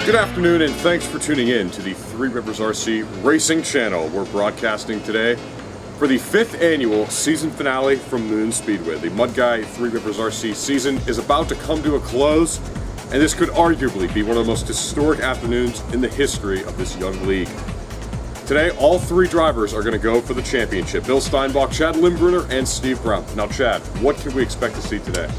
Good afternoon, and thanks for tuning in to the Three Rivers RC Racing Channel. We're broadcasting today for the 5th annual season finale from Moon Speedway. The Mud Guy Three Rivers RC season is about to come to a close, and this could arguably be one of the most historic afternoons in the history of this young league. Today, all three drivers are going to go for the championship. Bill Steinbach, Chad Limbrunner, and Steve Brown. Now, Chad, what can we expect to see today?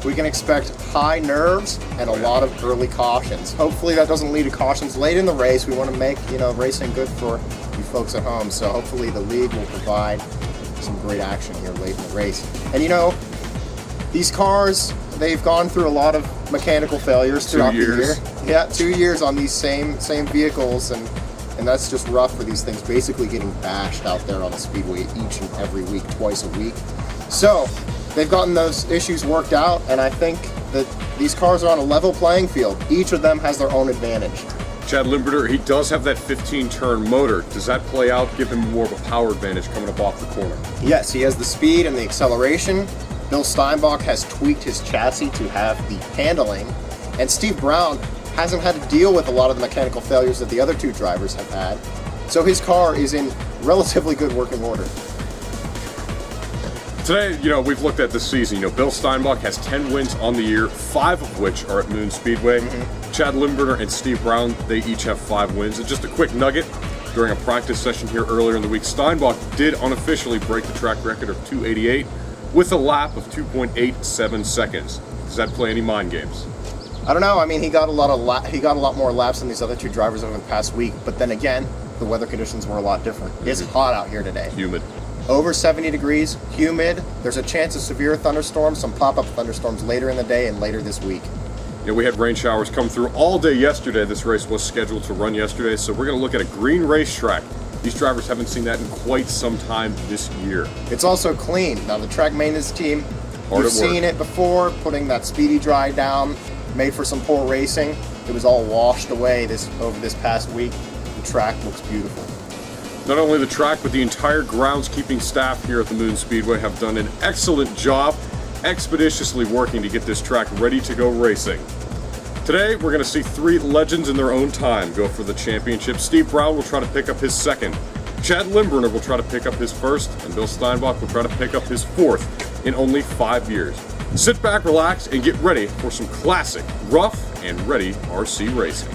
We can expect high nerves and a lot of early cautions. Hopefully that doesn't lead to cautions late in the race. We want to make, racing good for you folks at home. So hopefully the league will provide some great action here late in the race. And these cars, they've gone through a lot of mechanical failures throughout the year. Yeah, 2 years on these same vehicles, and that's just rough for these things basically getting bashed out there on the speedway each and every week, twice a week. So they've gotten those issues worked out, and I think that these cars are on a level playing field. Each of them has their own advantage. Chad Limbrunner, he does have that 15-turn motor. Does that play out, give him more of a power advantage coming up off the corner? Yes, he has the speed and the acceleration. Bill Steinbach has tweaked his chassis to have the handling, and Steve Brown hasn't had to deal with a lot of the mechanical failures that the other two drivers have had. So his car is in relatively good working order. Today, we've looked at this season. Bill Steinbach has 10 wins on the year, 5 of which are at Moon Speedway. Chad Limbrunner and Steve Brown, they each have 5 wins. And just a quick nugget, during a practice session here earlier in the week, Steinbach did unofficially break the track record of 2:88 with a lap of 2.87 seconds. Does that play any mind games? I don't know. I mean, he got a lot more laps than these other two drivers over the past week. But then again, the weather conditions were a lot different. It's hot out here today. Humid. Over 70 degrees, humid. There's a chance of severe thunderstorms, some pop-up thunderstorms later in the day and later this week. We had rain showers come through all day yesterday. This race was scheduled to run yesterday, so we're going to look at a green racetrack. These drivers haven't seen that in quite some time this year. It's also clean. Now, the track maintenance team, you've seen it before, putting that speedy dry down, made for some poor racing. It was all washed away over this past week. The track looks beautiful. Not only the track, but the entire groundskeeping staff here at the Moon Speedway have done an excellent job expeditiously working to get this track ready to go racing. Today, we're going to see 3 legends in their own time go for the championship. Steve Brown will try to pick up his 2nd. Chad Limbrunner will try to pick up his 1st, and Bill Steinbach will try to pick up his 4th in only 5 years. Sit back, relax, and get ready for some classic, rough, and ready RC racing.